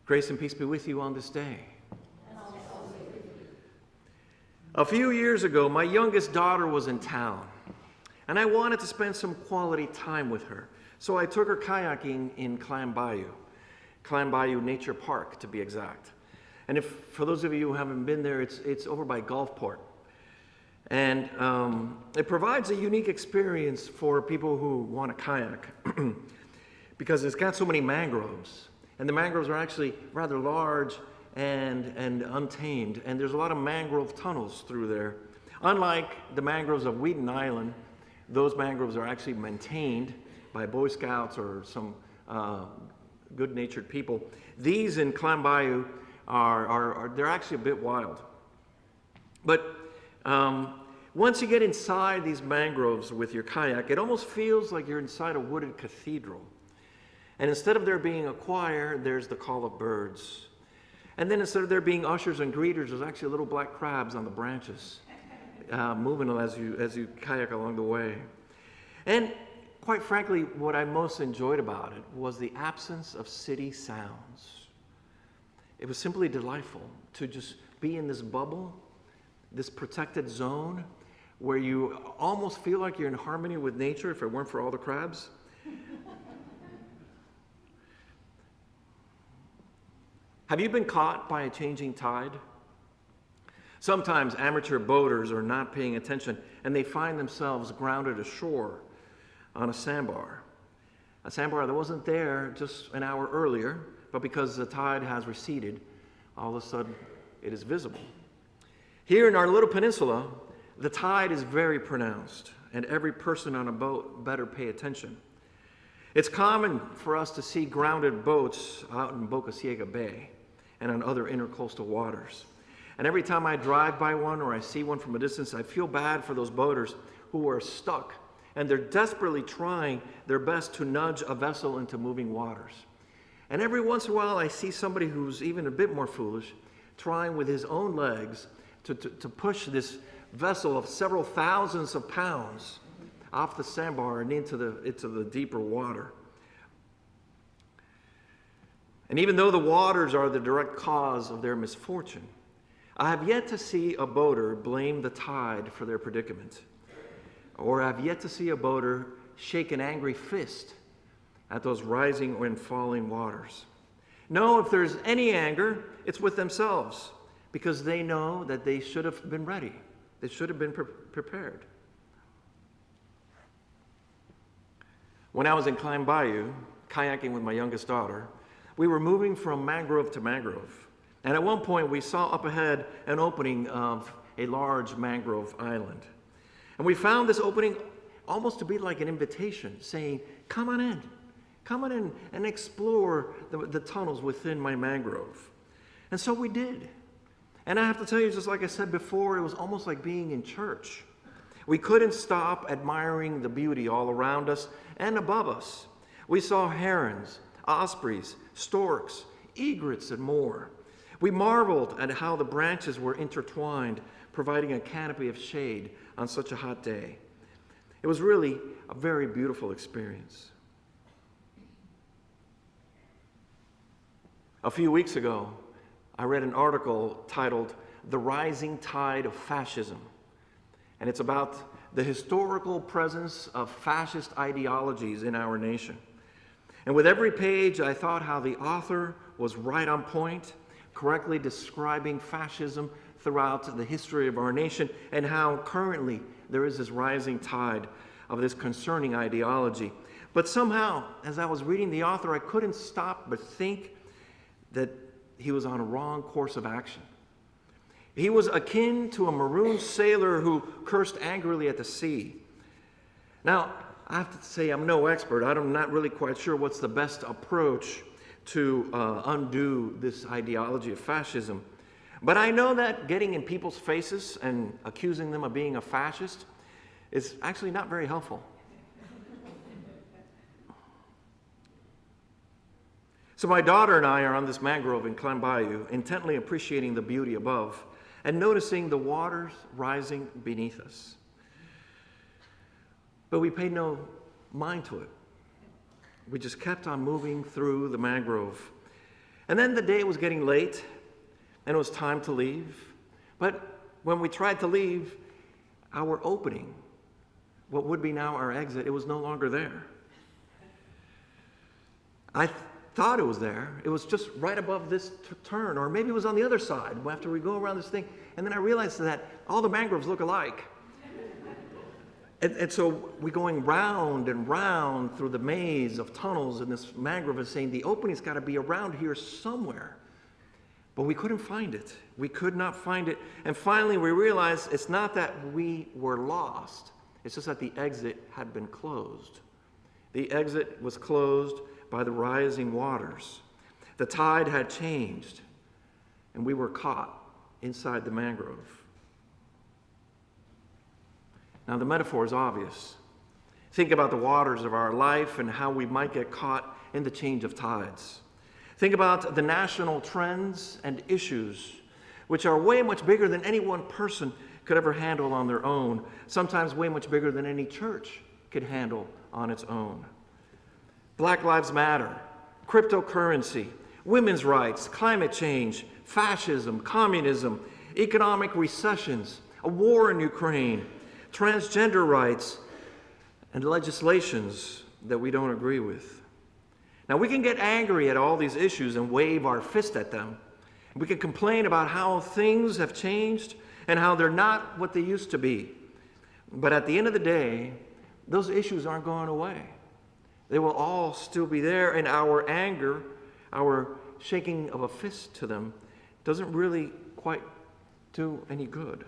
Grace and peace be with you on this day. A few years ago, my youngest daughter was in town, and I wanted to spend some quality time with her. So I took her kayaking in Clam Bayou Nature Park, to be exact. And for those of you who haven't been there, it's over by Gulfport. And it provides a unique experience for people who want to kayak because it's got so many mangroves. And the mangroves are actually rather large and untamed. And there's a lot of mangrove tunnels through there. Unlike the mangroves of Wheaton Island, those mangroves are actually maintained by Boy Scouts or some good-natured people. These in Clam Bayou they're actually a bit wild. But once you get inside these mangroves with your kayak, it almost feels like you're inside a wooded cathedral. And instead of there being a choir, there's the call of birds. And then instead of there being ushers and greeters, there's actually little black crabs on the branches moving as you kayak along the way. And quite frankly, what I most enjoyed about it was the absence of city sounds. It was simply delightful to just be in this bubble, this protected zone, where you almost feel like you're in harmony with nature if it weren't for all the crabs. Have you been caught by a changing tide? Sometimes amateur boaters are not paying attention and they find themselves grounded ashore on a sandbar. A sandbar that wasn't there just an hour earlier, but because the tide has receded, all of a sudden it is visible. Here in our little peninsula, the tide is very pronounced, and every person on a boat better pay attention. It's common for us to see grounded boats out in Boca Ciega Bay and on other intercoastal waters. And every time I drive by one or I see one from a distance, I feel bad for those boaters who are stuck, and they're desperately trying their best to nudge a vessel into moving waters. And every once in a while, I see somebody who's even a bit more foolish, trying with his own legs to push this vessel of several thousands of pounds off the sandbar and into the deeper water. And even though the waters are the direct cause of their misfortune, I have yet to see a boater blame the tide for their predicament, or I have yet to see a boater shake an angry fist at those rising and falling waters. No, if there's any anger, it's with themselves, because they know that they should have been ready. They should have been prepared. When I was in Clam Bayou, kayaking with my youngest daughter, we were moving from mangrove to mangrove. And at one point, we saw up ahead an opening of a large mangrove island. And we found this opening almost to be like an invitation, saying, come on in and explore the tunnels within my mangrove. And so we did. And I have to tell you, just like I said before, it was almost like being in church. We couldn't stop admiring the beauty all around us and above us. We saw herons, ospreys, storks, egrets, and more. We marveled at how the branches were intertwined, providing a canopy of shade on such a hot day. It was really a very beautiful experience. A few weeks ago, I read an article titled "The Rising Tide of Fascism," and it's about the historical presence of fascist ideologies in our nation. And with every page, I thought how the author was right on point, correctly describing fascism throughout the history of our nation, and how currently there is this rising tide of this concerning ideology. But somehow, as I was reading the author, I couldn't stop but think that he was on a wrong course of action. He was akin to a marooned sailor who cursed angrily at the sea. Now, I have to say I'm no expert. I'm not really quite sure what's the best approach to undo this ideology of fascism. But I know that getting in people's faces and accusing them of being a fascist is actually not very helpful. So my daughter and I are on this mangrove in Clam Bayou, intently appreciating the beauty above and noticing the waters rising beneath us. But we paid no mind to it. We just kept on moving through the mangrove. And then the day was getting late, and it was time to leave. But when we tried to leave, our opening, what would be now our exit, it was no longer there. I thought it was there. It was just right above this turn, or maybe it was on the other side after we go around this thing. And then I realized that all the mangroves look alike. And so we're going round and round through the maze of tunnels in this mangrove and saying the opening's got to be around here somewhere. But we couldn't find it. We could not find it. And finally we realized it's not that we were lost. It's just that the exit had been closed. The exit was closed by the rising waters. The tide had changed, and we were caught inside the mangrove. Now, the metaphor is obvious. Think about the waters of our life and how we might get caught in the change of tides. Think about the national trends and issues, which are way much bigger than any one person could ever handle on their own, sometimes way much bigger than any church could handle on its own. Black Lives Matter, cryptocurrency, women's rights, climate change, fascism, communism, economic recessions, a war in Ukraine, transgender rights, and legislations that we don't agree with. Now, we can get angry at all these issues and wave our fist at them. We can complain about how things have changed and how they're not what they used to be. But at the end of the day, those issues aren't going away. They will all still be there, and our anger, our shaking of a fist to them, doesn't really quite do any good.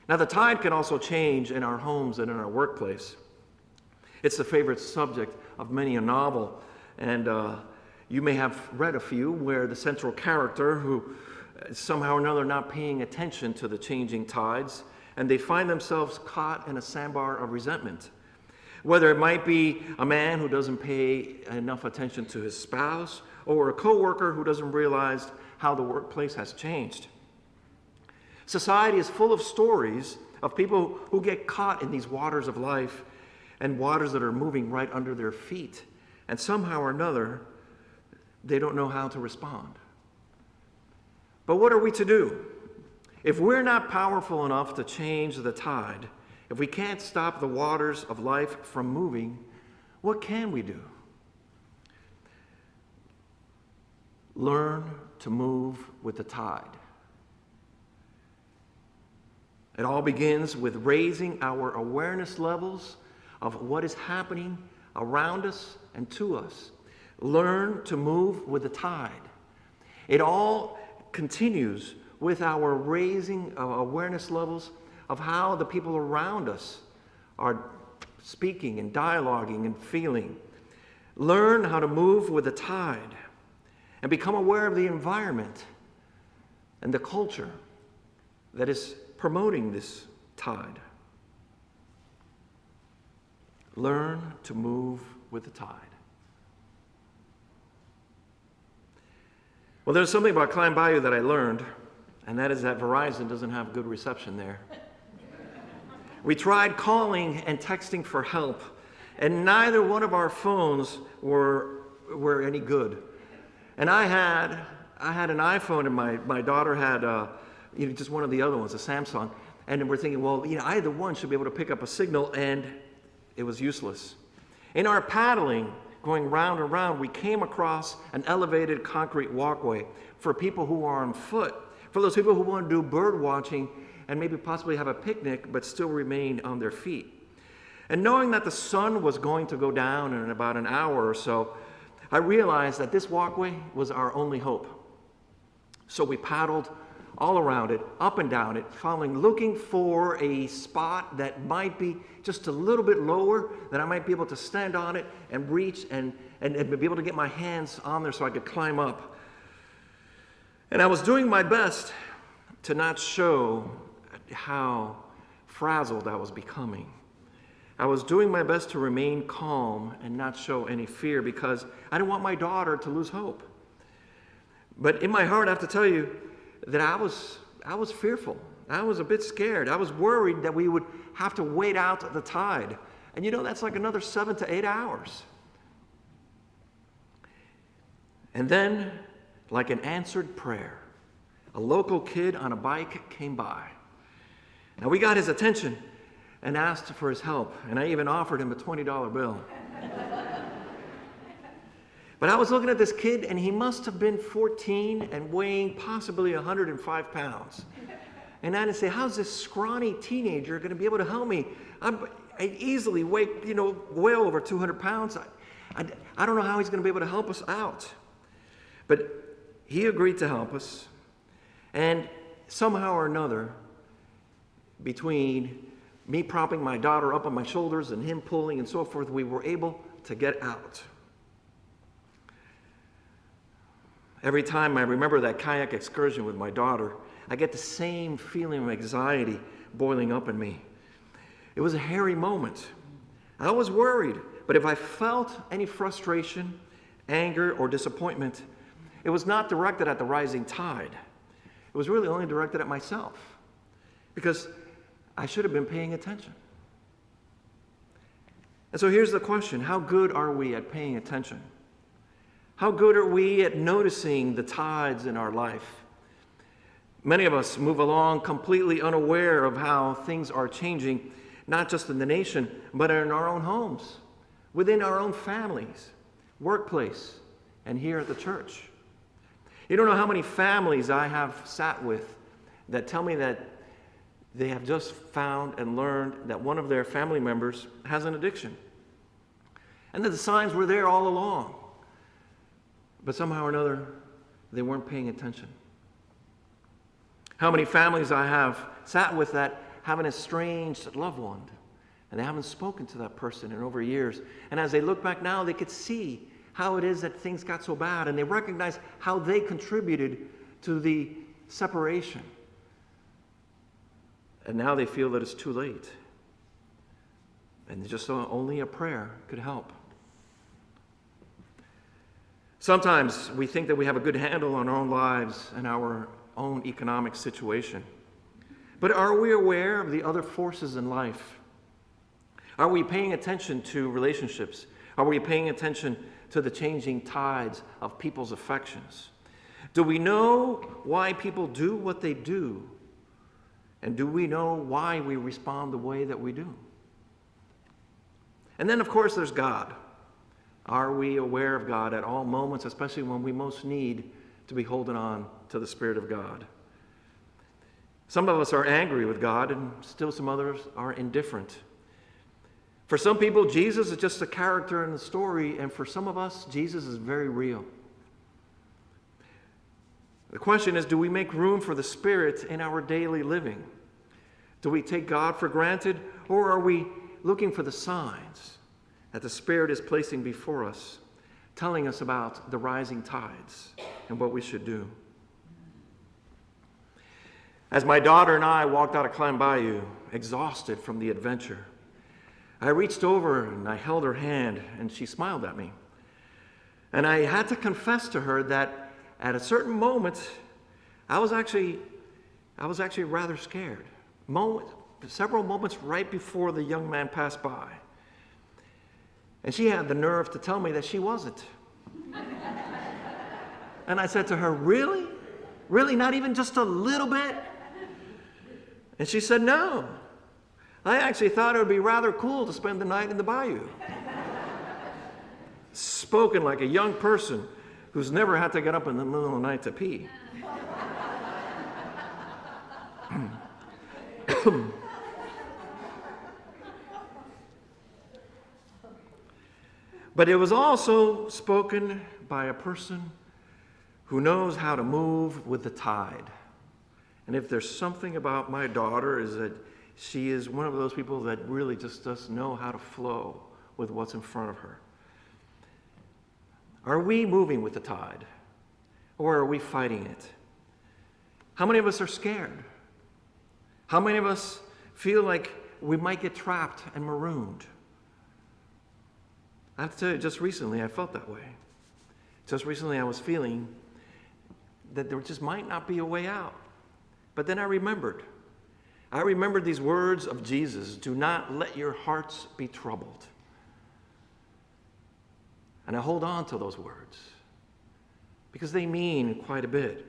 Now, the tide can also change in our homes and in our workplace. It's the favorite subject of many a novel, and you may have read a few where the central character who somehow or another not paying attention to the changing tides, and they find themselves caught in a sandbar of resentment. Whether it might be a man who doesn't pay enough attention to his spouse, or a coworker who doesn't realize how the workplace has changed. Society is full of stories of people who get caught in these waters of life and waters that are moving right under their feet. And somehow or another, they don't know how to respond. But what are we to do? If we're not powerful enough to change the tide, if we can't stop the waters of life from moving, what can we do? Learn to move with the tide. It all begins with raising our awareness levels of what is happening around us and to us. Learn to move with the tide. It all continues with our raising of awareness levels of how the people around us are speaking and dialoguing and feeling. Learn how to move with the tide and become aware of the environment and the culture that is promoting this tide. Learn to move with the tide. Well, there's something about Climb Bayou that I learned, and that is that Verizon doesn't have good reception there. We tried calling and texting for help, and neither one of our phones were any good. And I had an iPhone, and my daughter had just one of the other ones, a Samsung. And we're thinking, well, either one should be able to pick up a signal, and it was useless. In our paddling, going round and round, we came across an elevated concrete walkway for people who are on foot, for those people who want to do bird watching and maybe possibly have a picnic but still remain on their feet. And knowing that the sun was going to go down in about an hour or so, I realized that this walkway was our only hope. So we paddled all around it, up and down it, looking for a spot that might be just a little bit lower, that I might be able to stand on it and reach and be able to get my hands on there so I could climb up. And I was doing my best to not show how frazzled I was becoming. I was doing my best to remain calm and not show any fear because I didn't want my daughter to lose hope. But in my heart, I have to tell you that I was fearful. I was a bit scared. I was worried that we would have to wait out the tide. And that's like another 7 to 8 hours. And then, like an answered prayer, a local kid on a bike came by. Now, we got his attention and asked for his help, and I even offered him a $20 bill. But I was looking at this kid, and he must have been 14 and weighing possibly 105 pounds. And I didn't say, how's this scrawny teenager going to be able to help me? I easily weigh, well over 200 pounds. I don't know how he's going to be able to help us out. But he agreed to help us. And somehow or another, between me propping my daughter up on my shoulders and him pulling and so forth, we were able to get out. Every time I remember that kayak excursion with my daughter, I get the same feeling of anxiety boiling up in me. It was a hairy moment. I was worried, but if I felt any frustration, anger, or disappointment, it was not directed at the rising tide. It was really only directed at myself, because I should have been paying attention. And so here's the question: how good are we at paying attention? How good are we at noticing the tides in our life? Many of us move along completely unaware of how things are changing, not just in the nation, but in our own homes, within our own families, workplace, and here at the church. You don't know how many families I have sat with that tell me that they have just found and learned that one of their family members has an addiction, and that the signs were there all along. But somehow or another, they weren't paying attention. How many families I have sat with that have an estranged loved one, and they haven't spoken to that person in over years. And as they look back now, they could see how it is that things got so bad, and they recognize how they contributed to the separation. And now they feel that it's too late. And just only a prayer could help. Sometimes we think that we have a good handle on our own lives and our own economic situation. But are we aware of the other forces in life? Are we paying attention to relationships? Are we paying attention to the changing tides of people's affections? Do we know why people do what they do? And do we know why we respond the way that we do? And then, of course, there's God. Are we aware of God at all moments, especially when we most need to be holding on to the Spirit of God? Some of us are angry with God, and still some others are indifferent. For some people, Jesus is just a character in the story, and for some of us, Jesus is very real. The question is, do we make room for the Spirit in our daily living? Do we take God for granted, or are we looking for the signs that the Spirit is placing before us, telling us about the rising tides and what we should do? As my daughter and I walked out of Climb Bayou, exhausted from the adventure, I reached over and I held her hand, and she smiled at me. And I had to confess to her that at a certain moment, I was actually rather scared. Several moments right before the young man passed by. And she had the nerve to tell me that she wasn't. And I said to her, "Really? Really? Not even just a little bit?" And she said, "No. I actually thought it would be rather cool to spend the night in the bayou." Spoken like a young person who's never had to get up in the middle of the night to pee. But it was also spoken by a person who knows how to move with the tide. And if there's something about my daughter, is that she is one of those people that really just doesn't know how to flow with what's in front of her. Are we moving with the tide, or are we fighting it? How many of us are scared? How many of us feel like we might get trapped and marooned? I have to tell you, just recently I felt that way. Just recently I was feeling that there just might not be a way out. But then I remembered these words of Jesus: "Do not let your hearts be troubled." And I hold on to those words. because they mean quite a bit.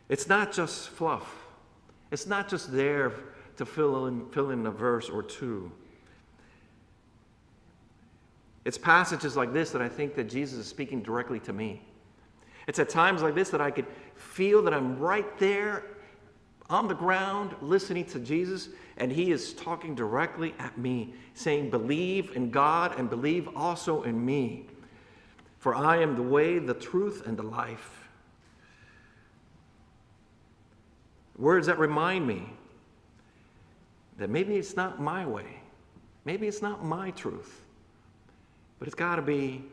It's not just fluff. It's not just there to fill in a verse or two. It's passages like this that I think that Jesus is speaking directly to me. It's at times like this that I could feel that I'm right there on the ground listening to Jesus, and he is talking directly at me, saying, believe in God and believe also in me. For I am the way, the truth, and the life. Words that remind me that maybe it's not my way. Maybe it's not my truth. But it's got to be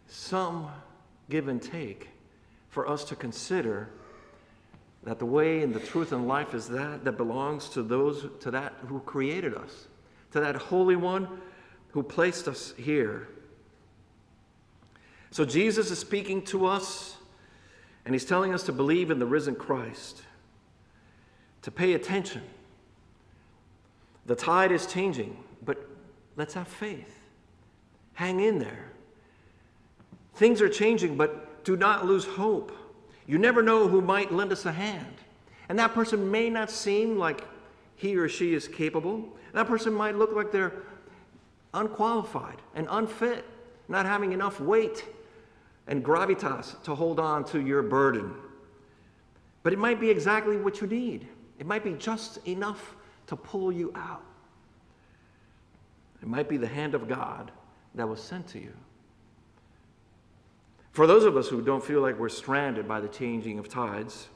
some give and take for us to consider that the way and the truth and life is that belongs to that who created us, to that Holy One who placed us here. So Jesus is speaking to us, and he's telling us to believe in the risen Christ, to pay attention. The tide is changing, but let's have faith. Hang in there. Things are changing, but do not lose hope. You never know who might lend us a hand. And that person may not seem like he or she is capable. That person might look like they're unqualified and unfit, not having enough weight and gravitas to hold on to your burden. But it might be exactly what you need. It might be just enough to pull you out. It might be the hand of God that was sent to you. For those of us who don't feel like we're stranded by the changing of tides,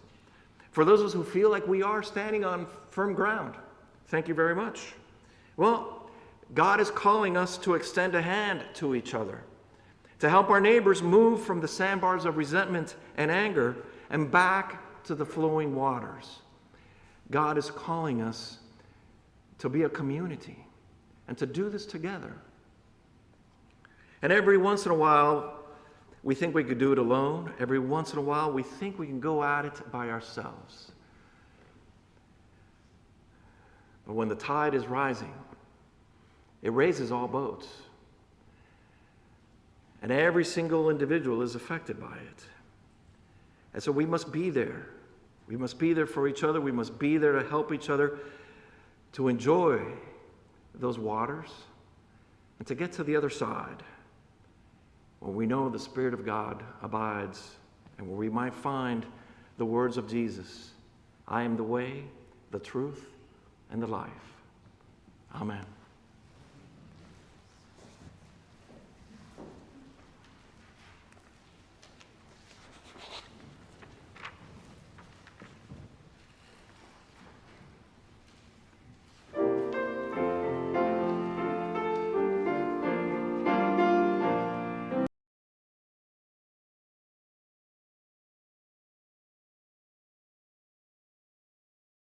for those of us who feel like we are standing on firm ground, thank you very much. Well, God is calling us to extend a hand to each other, to help our neighbors move from the sandbars of resentment and anger and back to the flowing waters. God is calling us to be a community and to do this together. And every once in a while, we think we could do it alone. Every once in a while, we think we can go at it by ourselves. But when the tide is rising, it raises all boats. And every single individual is affected by it. And so we must be there. We must be there for each other. We must be there to help each other to enjoy those waters and to get to the other side, where we know the Spirit of God abides and where we might find the words of Jesus, I am the way, the truth, and the life. Amen.